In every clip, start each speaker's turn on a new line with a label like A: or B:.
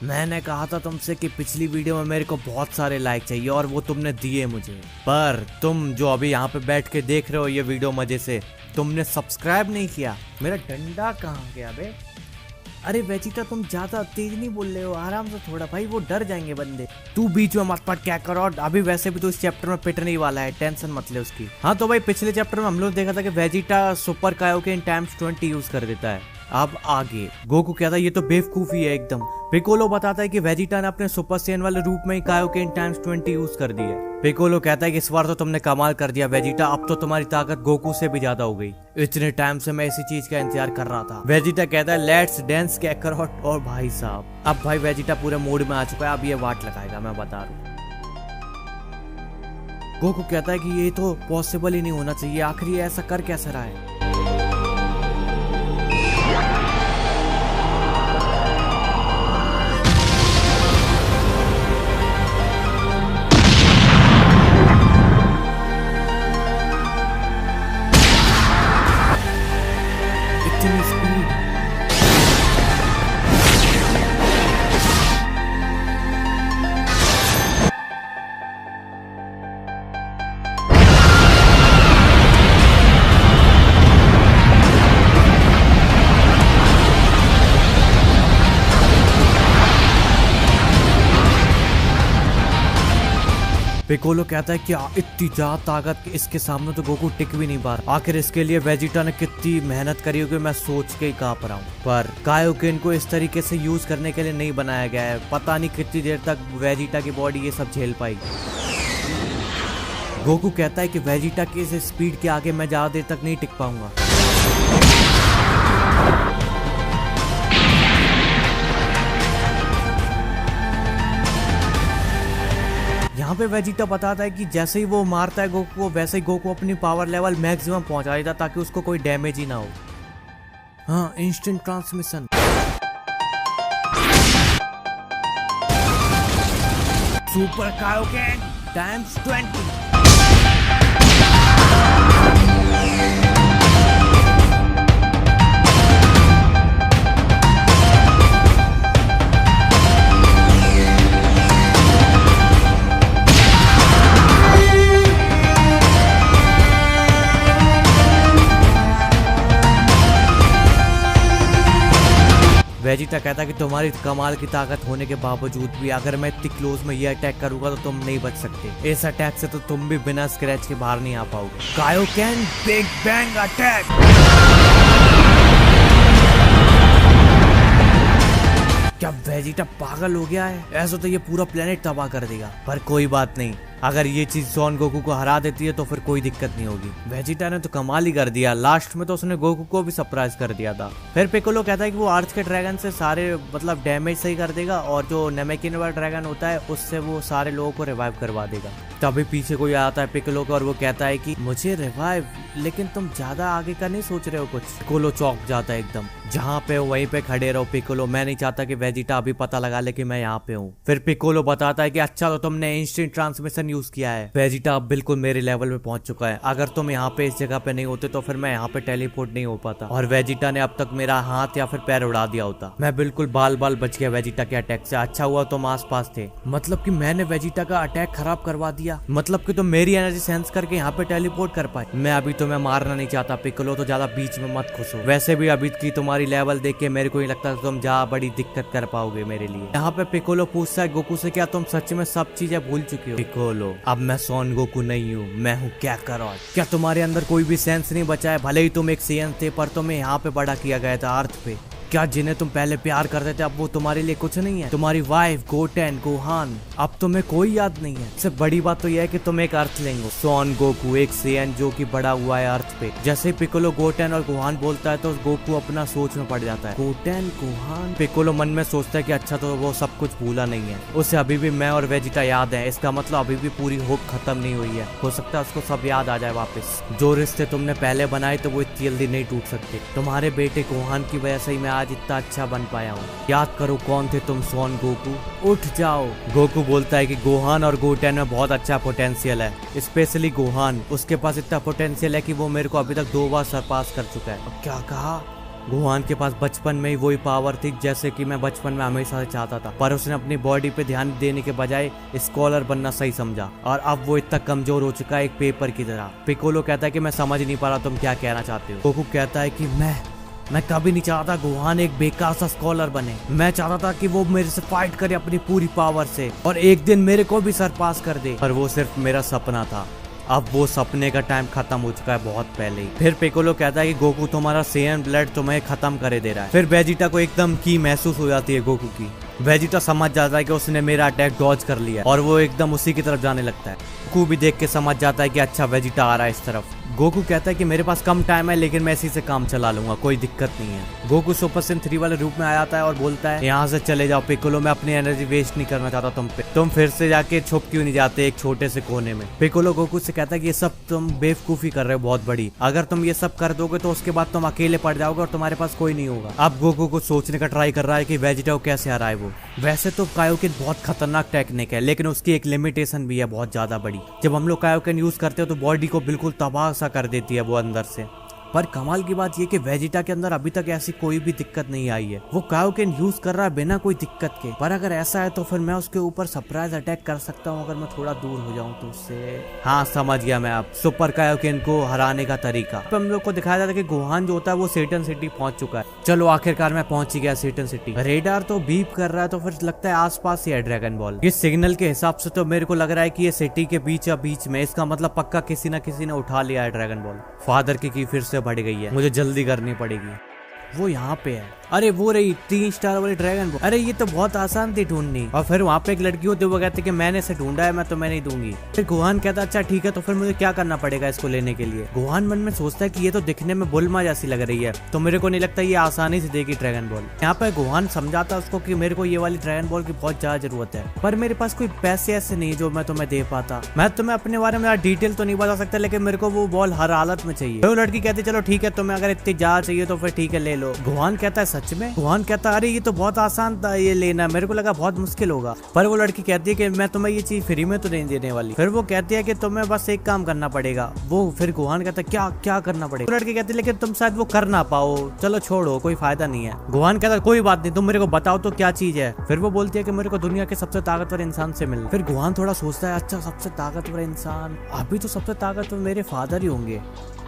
A: मैंने कहा था तुमसे कि पिछली वीडियो में मेरे को बहुत सारे लाइक चाहिए और वो तुमने दिए मुझे, पर तुम जो अभी यहाँ पे बैठ के देख रहे हो ये वीडियो मजे से, तुमने सब्सक्राइब नहीं किया। मेरा डंडा कहाँ गया बे? अरे वेजिटा तुम ज्यादा तेज नहीं बोल रहे हो, आराम से थोड़ा भाई, वो डर जाएंगे बंदे। तू बीच में मत पट क्या करो, अभी वैसे भी तो इस चैप्टर में पिटने ही वाला है, टेंशन मत ले उसकी। हाँ तो भाई पिछले चैप्टर में हम लोग देखा था कि Vegeta super Kaioken times 20 use कर देता है। अब आगे गोकू कहता है ये तो बेवकूफी है एकदम। पिकोलो बताता है कि वेजिटा ने अपने सुपर सैयन वाले रूप में ही कायोकेन टाइम्स 20 यूज कर दी है। पिकोलो कहता है कि इस बार तो तुमने कमाल कर दिया वेजिटा, अब तो तुम्हारी ताकत गोकू से भी ज्यादा हो गई। इतने टाइम से मैं इसी चीज का इंतजार कर रहा था। वेजिटा कहता है लेट्स डांस कैकरॉट। और भाई साहब अब भाई वेजिटा पूरे मूड में आ चुका है, अब ये वाट लगाएगा, मैं बता रहा हूँ। गोकू कहता है कि ये तो पॉसिबल ही नहीं होना चाहिए, आखिर ये ऐसा कर कैसे रहा है। पिकोलो कहता है कि इतनी ज्यादा ताकत कि इसके सामने तो गोकू टिक भी नहीं पा रहा। आखिर इसके लिए वेजिटा ने कितनी मेहनत करी होगी, मैं सोच के ही कांप रहा हूँ। पर कायोकेन को इस तरीके से यूज करने के लिए नहीं बनाया गया है, पता नहीं कितनी देर तक वेजिटा की बॉडी ये सब झेल पाई। गोकू कहता है कि वेजिटा की इस स्पीड के आगे मैं ज्यादा देर तक नहीं टिक पाऊंगा। यहाँ पे वेजिटा बताता है कि जैसे ही वो मारता है गोकू को, वैसे ही गोकू अपनी पावर लेवल मैक्सिमम पहुंचा देता ताकि उसको कोई डैमेज ही ना हो। हाँ, instant transmission. Super Kaioken times 20। Vegeta कहता है कि तुम्हारी कमाल की ताकत होने के बावजूद भी अगर मैं इतनी क्लोज में ये अटैक करूंगा तो तुम नहीं बच सकते। इस अटैक से तो तुम भी बिना स्क्रैच के बाहर नहीं आ पाओगे। Kaioken big bang attack. क्या वेजिटा पागल हो गया है? ऐसा तो ये पूरा प्लेनेट तबाह कर देगा। पर कोई बात नहीं, अगर ये चीज सोन गोकू को हरा देती है तो फिर कोई दिक्कत नहीं होगी। वेजिटा ने तो कमाल ही कर दिया, लास्ट में तो उसने गोकू को भी सरप्राइज कर दिया था। फिर पिकोलो कहता है कि वो अर्थ के ड्रैगन से सारे मतलब डैमेज सही कर देगा और जो नेमेकिन वाला ड्रैगन होता है उससे वो सारे लोगों को रिवाइव करवा देगा। तभी पीछे कोई आता है पिकोलो को और वो कहता है कि मुझे रिवाइव, लेकिन तुम ज्यादा आगे का नहीं सोच रहे हो कुछ। पिकोलो चौंक जाता है एकदम, जहाँ पे वहीं पे खड़े रहो पिकोलो, मैं नहीं चाहता कि वेजिटा अभी पता लगा ले कि मैं यहाँ पे हूँ। फिर पिकोलो बताता है कि अच्छा तो तुमने इंस्टेंट ट्रांसमिशन यूज किया है। वेजिटा अब बिल्कुल मेरे लेवल पे पहुंच चुका है, अगर तुम यहाँ पे इस जगह पे नहीं होते तो फिर मैं यहाँ पे टेलीपोर्ट नहीं हो पाता और वेजिटा ने अब तक मेरा हाथ या फिर पैर उड़ा दिया होता। मैं बिल्कुल बाल बाल बच गया वेजिटा के अटैक से। अच्छा हुआ तुम आस पास थे, मतलब कि मैंने वेजिटा का अटैक खराब करवा दिया, मतलब कि तुम मेरी एनर्जी सेंस करके यहाँ पे टेलीपोर्ट कर पाए। मैं अभी तुम्हें मारना नहीं चाहता पिकोलो, तो ज्यादा बीच में मत घुसो। वैसे भी अभी की तुम्हारी लेवल देख के मेरे को नहीं लगता तुम जा बड़ी दिक्कत कर पाओगे मेरे लिए। यहाँ पे पिकोलो पूछता है गोकू से क्या तुम सच में सब चीजें भूल चुके हो? पिकोलो अब मैं सोन गोकू नहीं हूँ, मैं हूँ कैकरॉट। क्या तुम्हारे अंदर कोई भी सेंस नहीं बचा है? भले ही तुम एक सैयन थे पर तुम्हें यहाँ पे बड़ा किया गया था अर्थ पे। क्या जिन्हें तुम पहले प्यार करते थे अब वो तुम्हारे लिए कुछ नहीं है? तुम्हारी वाइफ गोटेन गोहान अब तुम्हें कोई याद नहीं है। सबसे बड़ी बात तो यह है कि तुम एक अर्थलिंग हो। सोन गोकू एक सैयन जो कि बड़ा हुआ है अर्थ पे। जैसे पिकोलो गोटेन और गोहान बोलता है तो गोकू अपना सोच में पड़ जाता है। Goten Gohan. पिकोलो मन में सोचता है कि अच्छा तो वो सब कुछ भूला नहीं है, उसे अभी भी मैं और वेजिटा याद है। इसका मतलब अभी भी पूरी होप खत्म नहीं हुई है, हो सकता है उसको सब याद आ जाए वापस। जो रिश्ते तुमने पहले बनाए तो वो इतनी जल्दी नहीं टूट सकते। तुम्हारे बेटे गोहान की वजह से ही मैं आज इतना अच्छा बन पाया हूँ। याद करो कौन थे तुम सोन गोकू, उठ जाओ। गोकू बोलता है कि गोहान और गोटेन में बहुत अच्छा पोटेंशियल है, स्पेशली गोहान। उसके पास इतना पोटेंशियल है कि वो मेरे को अभी तक 2 बार सरपास कर चुका है। क्या कहा? गोहान के पास बचपन में ही वही पावर थी जैसे कि मैं बचपन में हमेशा से चाहता था, पर उसने अपनी बॉडी पे ध्यान देने के बजाय स्कॉलर बनना सही समझा और अब वो इतना कमजोर हो चुका है एक पेपर की तरह। पिकोलो कहता है कि मैं समझ नहीं पा रहा तुम क्या कहना चाहते हो। गोकू कहता है कि मैं कभी नहीं चाहता गोहान एक बेकार सा स्कॉलर बने। मैं चाहता था कि वो मेरे से फाइट करे अपनी पूरी पावर से और एक दिन मेरे को भी सरपास कर दे, पर वो सिर्फ मेरा सपना था। अब वो सपने का टाइम खत्म हो चुका है बहुत पहले ही। फिर पिकोलो कहता है कि गोकू तुम्हारा सेयन ब्लड तुम्हें खत्म करे दे रहा है। फिर वेजिटा को एकदम की महसूस हो जाती है गोकू की। वेजिटा समझ जाता है कि उसने मेरा अटैक डॉज कर लिया और वो एकदम उसी की तरफ जाने लगता है। गोकू भी देख के समझ जाता है कि अच्छा वेजिटा आ रहा है इस तरफ। गोकू कहता है कि मेरे पास कम टाइम है लेकिन मैं इसी से काम चला लूंगा, कोई दिक्कत नहीं है। गोकू सुपर सेन 3 वाले रूप में आ जाता है और बोलता है यहाँ से चले जाओ पिकोलो, मैं अपनी एनर्जी वेस्ट नहीं करना चाहता तुम पे। तुम फिर से जाके छुप क्यों नहीं जाते एक छोटे से कोने में। पिकोलो गोकू से कहता है कि ये सब तुम बेवकूफी कर रहे हो बहुत बड़ी, अगर तुम ये सब कर दोगे तो उसके बाद तुम अकेले पड़ जाओगे और तुम्हारे पास कोई नहीं होगा। अब गोकू को सोचने का ट्राई कर रहा है कि वेजिटा को कैसे हराए वो। वैसे तो कायोकेन बहुत खतरनाक टेक्निक है लेकिन उसकी एक लिमिटेशन भी है बहुत ज्यादा बड़ी। जब हम लोग कायोकेन यूज करते हो तो बॉडी को बिल्कुल तबाह सा कर देती है वो अंदर से। पर कमाल की बात ये कि वेजिटा के अंदर अभी तक ऐसी कोई भी दिक्कत नहीं आई है, वो कायोकेन यूज कर रहा है बिना कोई दिक्कत के। पर अगर ऐसा है तो फिर मैं उसके ऊपर सरप्राइज अटैक कर सकता हूँ अगर मैं थोड़ा दूर हो जाऊँ तो उससे। हाँ समझ गया मैं अब सुपर कायोकेन को हराने का तरीका। तो हम लोग को दिखाया जाता है कि गोहान जो होता है वो सेटन सिटी पहुंच चुका है। चलो आखिरकार मैं पहुंच ही गया सेटन सिटी। रेडार तो बीप कर रहा है तो फिर लगता है आसपास ही है ड्रैगन बॉल। इस सिग्नल के हिसाब से तो मेरे को लग रहा है कि ये सिटी के बीच में, इसका मतलब पक्का किसी न किसी ने उठा लिया है ड्रैगन बॉल। फादर की फिर से बढ़ गई है, मुझे जल्दी करनी पड़ेगी। वो यहाँ पे है, अरे वो रही 3 स्टार वाली ड्रैगन बॉल। अरे ये तो बहुत आसान थी ढूंढनी। और फिर वहाँ पे एक लड़की होती है वो कहती है कि मैंने इसे ढूंढा है, मैं तुम्हें नहीं दूंगी। फिर गोहान कहता अच्छा ठीक है तो फिर मुझे क्या करना पड़ेगा इसको लेने के लिए। गोहान मन में सोचता है कि ये तो दिखने में बुल्मा जैसी लग रही है तो मेरे को नहीं लगता ये आसानी से देगी ड्रैगन बॉल। यहाँ पे गोहान समझाता है उसको कि मेरे को ये वाली ड्रैगन बॉल की बहुत ज्यादा जरूरत है, पर मेरे पास कोई पैसे ऐसे नहीं जो मैं तुम्हें दे पाता। मैं तुम्हें अपने बारे में डिटेल तो नहीं बता सकता लेकिन मेरे को वो बॉल हर हालत में चाहिए। तो लड़की कहती चलो ठीक है तुम्हें अगर इतनी ज्यादा चाहिए तो फिर ठीक है ले लो। गोहान कहता है सच में? गोहान कहता अरे ये तो बहुत आसान था ये लेना, मेरे को लगा बहुत मुश्किल होगा। पर वो लड़की कहती है कि मैं तुम्हें ये चीज फ्री में तो नहीं देने वाली। फिर वो कहती है कि तुम्हें बस एक काम करना पड़ेगा। वो फिर गोहान कहता है क्या क्या करना पड़ेगा। वो लड़की कहती है लेकिन तुम शायद वो कर ना पाओ, चलो छोड़ो कोई फायदा नहीं है। गोहान कहता है कोई बात नहीं तुम मेरे को बताओ तो क्या चीज है। फिर वो बोलती है कि मेरे को दुनिया के सबसे ताकतवर इंसान से मिलना। फिर गोहान थोड़ा सोचता है अच्छा सबसे ताकतवर इंसान, अभी तो सबसे ताकतवर मेरे फादर ही होंगे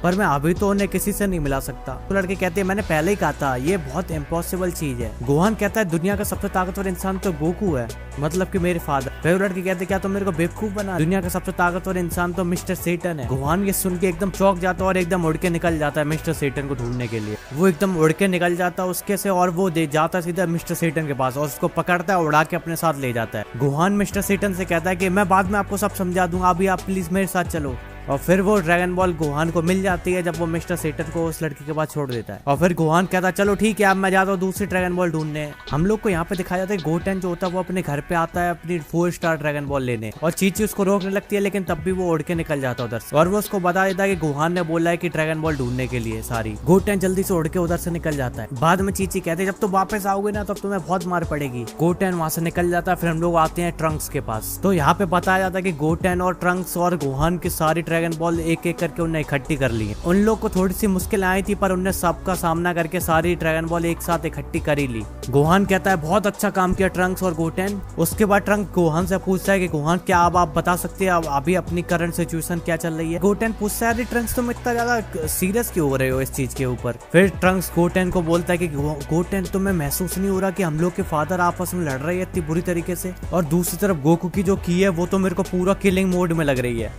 A: पर मैं अभी तो उन्हें किसी से नहीं मिला सकता। तो लड़के कहते हैं मैंने पहले ही कहा था ये बहुत इम्पॉसिबल चीज है। गोहान कहता है दुनिया का सबसे ताकतवर इंसान तो गोकू है, मतलब कि मेरे फादर। फिर लड़के कहते हैं क्या तुम मेरे को बेवकूफ बना, दुनिया का सबसे ताकतवर इंसान तो मिस्टर सेटन है। गोहान ये सुन के एकदम चौंक जाता है और एकदम उड़ के निकल जाता है मिस्टर सेटन को ढूंढने के लिए। वो एकदम उड़ के निकल जाता है उसके से और वो दे जाता है सीधा मिस्टर सेटन के पास और उसको पकड़ता है उड़ा के अपने साथ ले जाता है। गोहान मिस्टर सेटन से कहता है कि मैं बाद में आपको सब समझा दूंगा, अभी आप प्लीज मेरे साथ चलो। और फिर वो ड्रैगन बॉल गोहान को मिल जाती है जब वो मिस्टर सेटन को उस लड़की के पास छोड़ देता है। और फिर गोहान कहता है चलो ठीक है अब मैं जाता हूँ दूसरी ड्रैगन बॉल ढूंढने। हम लोग को यहाँ पे दिखाया जाता है गोटेन जो होता है वो अपने घर पे आता है अपनी 4 स्टार ड्रैगन बॉल लेने और चीची उसको रोकने लगती है लेकिन तब भी वो उड़ के निकल जाता है उधर से। और वो उसको बता देता है कि गोहान ने बोला है कि ड्रैगन बॉल ढूंढने के लिए सारी। गोटेन जल्दी से उड़ के उधर से निकल जाता है। बाद में चीची कहते हैं जब तुम वापस आओगे ना तब तुम्हें बहुत मार पड़ेगी। गोटेन वहां से निकल जाता है। फिर हम लोग आते हैं ट्रंक्स के पास। तो यहाँ पे बताया जाता है कि गोटेन और ट्रंक्स और गोहान की सारी ड्रैगन बॉल एक करके उन्हें इकट्ठी कर ली। उन लोग को थोड़ी सी मुश्किल आई थी पर उन्हें सबका सामना करके सारी ड्रैगन बॉल एक साथ इकट्ठी कर ही ली। गोहान कहता है बहुत अच्छा काम किया ट्रंक्स और गोटेन। उसके बाद ट्रंक गोहान से पूछता है कि गोहान क्या अब आप बता सकते हैं अब अभी अपनी करंट सिचुएशन क्या चल रही है। गोटेन पूछता है अरे ट्रंक्स तुम इतना ज्यादा सीरियस क्यों हो रहे हो इस चीज के ऊपर। फिर ट्रंक्स गोटेन को बोलता है कि गोटेन तुम्हें महसूस नहीं हो रहा कि हम लोग के फादर आपस में लड़ रहे हैं इतनी बुरी तरीके से। और दूसरी तरफ गोकू की जो की है वो तो मेरे को पूरा किलिंग मोड में लग रही है।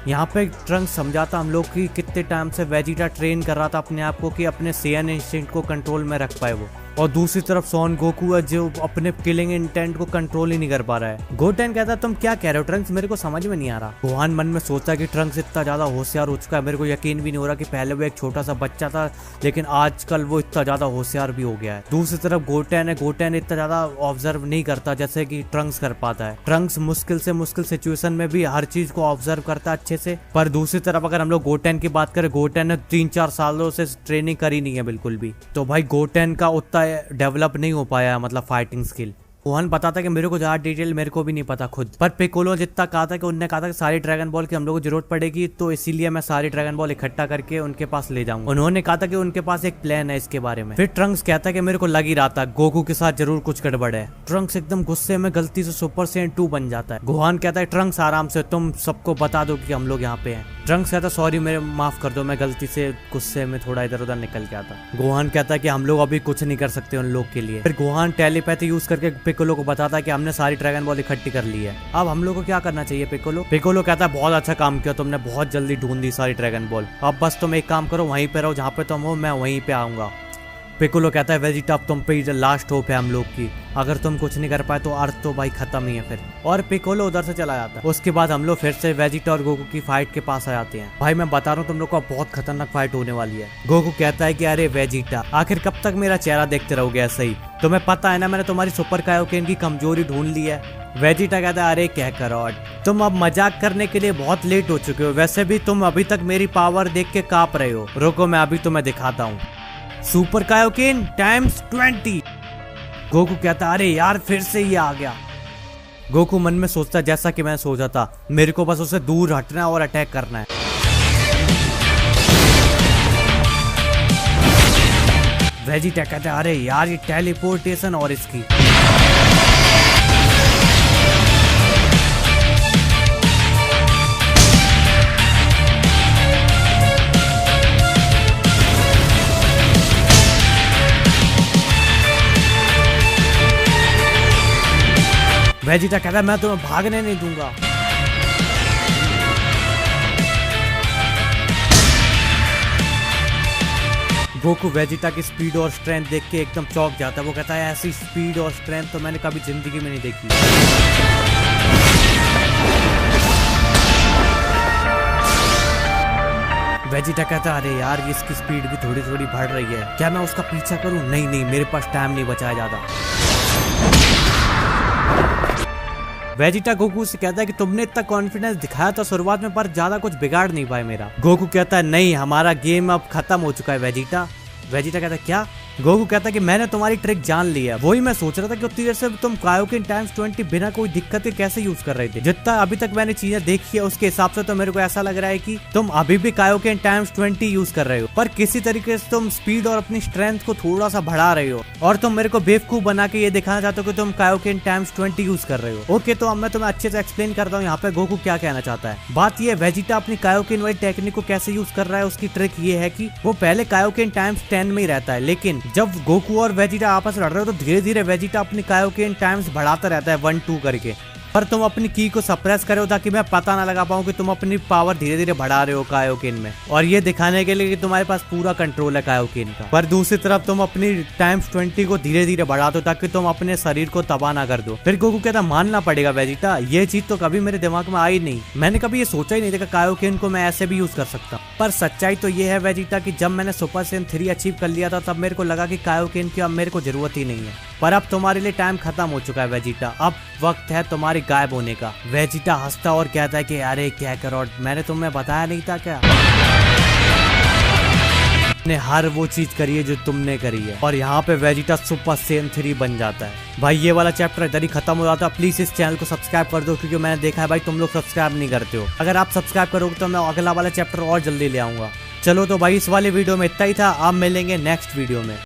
A: यहाँ पे ट्रंक्स समझाता हम लोग की कितने टाइम से वेजिटा ट्रेन कर रहा था अपने आप को कि अपने सेयन इंस्टिंक्ट को कंट्रोल में रख पाए वो। और दूसरी तरफ सोन गोकू है जो अपने किलिंग इंटेंट को कंट्रोल ही नहीं कर पा रहा है। गोटेन कहता है तुम क्या कह रहे हो ट्रंक्स, मेरे को समझ में नहीं आ रहा। गोहान मन में सोचता है कि ट्रंक्स इतना ज्यादा होशियार हो चुका है, मेरे को यकीन भी नहीं हो रहा कि पहले वो एक छोटा सा बच्चा था लेकिन आजकल वो इतना ज्यादा होशियार भी हो गया है। दूसरी तरफ गोटेन है, गोटेन इतना ज्यादा ऑब्जर्व नहीं करता जैसे कि ट्रंक्स कर पाता है। ट्रंक्स मुश्किल से मुश्किल सिचुएशन में भी हर चीज को ऑब्जर्व करता है अच्छे से। पर दूसरी तरफ अगर हम लोग गोटेन की बात करें, गोटेन ने 3-4 सालों से ट्रेनिंग करी नहीं है बिल्कुल भी, तो भाई गोटेन का उतना डेवलप नहीं हो पाया मतलब फाइटिंग स्किल। गोहान बताता कि मेरे को ज्यादा डिटेल मेरे को भी नहीं पता खुद, पर पिकोलो जितना कहा था कि उनने कहा था कि सारी ड्रैगन बॉल की हम लोग को जरूरत पड़ेगी, तो इसीलिए मैं सारी ड्रैगन बॉल इकट्ठा करके उनके पास ले जाऊंगा। उन्होंने कहा था कि उनके पास एक प्लान है इसके बारे में। फिर ट्रंक्स कहता है कि मेरे को लग ही रहा था गोकू के साथ जरूर कुछ गड़बड़ है। ट्रंक्स एकदम गुस्से में गलती से सुपर सैयन 2 बन जाता है। गोहान कहता है ट्रंक्स आराम से, तुम सबको बता दो कि हम लोग यहाँ पे हैं। ट्रंक्स कहता है सॉरी मेरे माफ कर दो, मैं गलती से गुस्से में थोड़ा इधर उधर निकल गया था। गोहान कहता है कि हम लोग अभी कुछ नहीं कर सकते उन लोग के लिए। फिर गोहान टेलीपैथी यूज करके पिकोलो को बताता है कि हमने सारी ड्रैगन बॉल इकट्ठी कर ली है, अब हम लोग को क्या करना चाहिए पिकोलो। पिकोलो कहता है बहुत अच्छा काम किया तुमने, बहुत जल्दी ढूंढ दी सारी ड्रैगन बॉल, अब बस तुम एक काम करो वहीं पे रहो जहाँ पे तुम हो, मैं वहीं पे आऊंगा। पिकोलो कहता है वेजिटा अब तुम पे लास्ट होप है हम लोग की, अगर तुम कुछ नहीं कर पाए तो अर्थ तो भाई खत्म ही है फिर। और पिकोलो उधर से चला जाता है। उसके बाद हम लोग फिर से वेजिटा और गोकू की फाइट के पास आ जाते हैं। भाई मैं बता रहा हूँ तुम लोग को बहुत खतरनाक फाइट होने वाली है। गोकू कहता है कि अरे वेजिटा आखिर कब तक मेरा चेहरा देखते रहोगे ऐसे ही, तुम्हें पता है ना मैंने तुम्हारी सुपर कायोकेन की कमजोरी ढूंढ ली है। वेजिटा कहता है अरे क्या करो, तुम अब मजाक करने के लिए बहुत लेट हो चुके हो, वैसे भी तुम अभी तक मेरी पावर देख के कांप रहे हो, रुको मैं अभी तुम्हें दिखाता हूँ सुपर कायोकेन टाइम्स 20। गोकू कहता अरे यार फिर से ये आ गया। गोकू मन में सोचता जैसा कि मैं सोचा था, मेरे को बस उसे दूर हटना और अटैक करना है। वेजिटा कहता अरे यार ये टेलीपोर्टेशन और इसकी। वेजिटा कहता है मैं तुम्हें भागने नहीं दूंगा। गोकू वेजिटा की स्पीड और स्ट्रेंथ देख के एकदम चौंक जाता है। वो कहता है ऐसी स्पीड और स्ट्रेंथ तो मैंने कभी जिंदगी में नहीं देखी। वेजिटा कहता है अरे यार इसकी स्पीड भी थोड़ी थोड़ी बढ़ रही है, क्या मैं उसका पीछा करूं? नहीं नहीं मेरे पास टाइम नहीं बचाया ज्यादा। वेजिटा गोकू से कहता है कि तुमने इतना कॉन्फिडेंस दिखाया था शुरुआत में, पर ज्यादा कुछ बिगाड़ नहीं पाए मेरा। गोकू कहता है नहीं हमारा गेम अब खत्म हो चुका है वेजिटा। वेजिटा कहता है क्या? गोकू कहता है कि मैंने तुम्हारी ट्रिक जान ली है, वही मैं सोच रहा था कि उतनी देर से तुम कायोकेन टाइम्स 20 बिना कोई दिक्कत के कैसे यूज कर रहे थे। जितना अभी तक मैंने चीजें देखी है उसके हिसाब से तो मेरे को ऐसा लग रहा है कि तुम अभी भी कायोकेन टाइम्स 20 यूज कर रहे हो, पर किसी तरीके से तुम स्पीड और अपनी स्ट्रेंथ को थोड़ा सा बढ़ा रहे हो, और तुम मेरे को बेवकूफ बना के ये दिखाना चाहते हो कि तुम कायोकेन टाइम्स 20 यूज कर रहे हो। ओके तो अब मैं तुम्हें अच्छे से एक्सप्लेन करता हूँ यहाँ पे गोकू क्या कहना चाहता है। बात ये वेजिटा अपनी कायोकेन वाली टेक्निक को कैसे यूज कर रहा है, उसकी ट्रिक ये है कि वो पहले कायोकेन टाइम्स 10 में ही रहता है, लेकिन जब गोकू और वेजिटा आपस में लड़ रहे हो तो धीरे धीरे वेजिटा अपनी कायोकेन टाइम्स बढ़ाता रहता है 1-2 करके, पर तुम अपनी की को सप्रेस करो ताकि मैं पता ना लगा पाऊं कि तुम अपनी पावर धीरे धीरे बढ़ा रहे हो कायोकेन में, और ये दिखाने के लिए कि तुम्हारे पास पूरा कंट्रोल है कायोकेन का। पर दूसरी तरफ तुम अपनी टाइम्स 20 को धीरे धीरे बढ़ा दो ताकि तुम अपने शरीर को तबाह ना कर दो। फिर गोकू कहता मानना पड़ेगा वेजिटा, ये चीज तो कभी मेरे दिमाग में आई नहीं, मैंने कभी ये सोचा ही नहीं था कायोकेन को मैं ऐसे भी यूज कर सकता। पर सच्चाई तो ये है वेजिटा कि जब मैंने सुपर सैयन 3 अचीव कर लिया था तब मेरे को लगा कि कायोकेन की अब मेरे को जरूरत ही नहीं है, पर अब तुम्हारे लिए टाइम खत्म हो चुका है वेजिटा, अब वक्त है तुम्हारी गायब होने का। वेजिटा हंसता और कहता है कि अरे क्या करो, मैंने तुम्हें बताया नहीं था क्या? ने हर वो चीज करी है जो तुमने करी है। और यहाँ पे वेजिटा सुपर सैयन 3 बन जाता है। भाई ये वाला चैप्टर इधर ही खत्म हो जाता है। प्लीज इस चैनल को सब्सक्राइब कर दो, क्योंकि मैंने देखा है भाई तुम लोग सब्सक्राइब नहीं करते हो। अगर आप सब्सक्राइब करोगे तो मैं अगला वाला चैप्टर और जल्दी ले आऊंगा। चलो तो भाई इस वाले वीडियो में इतना ही था, आप मिलेंगे नेक्स्ट वीडियो में।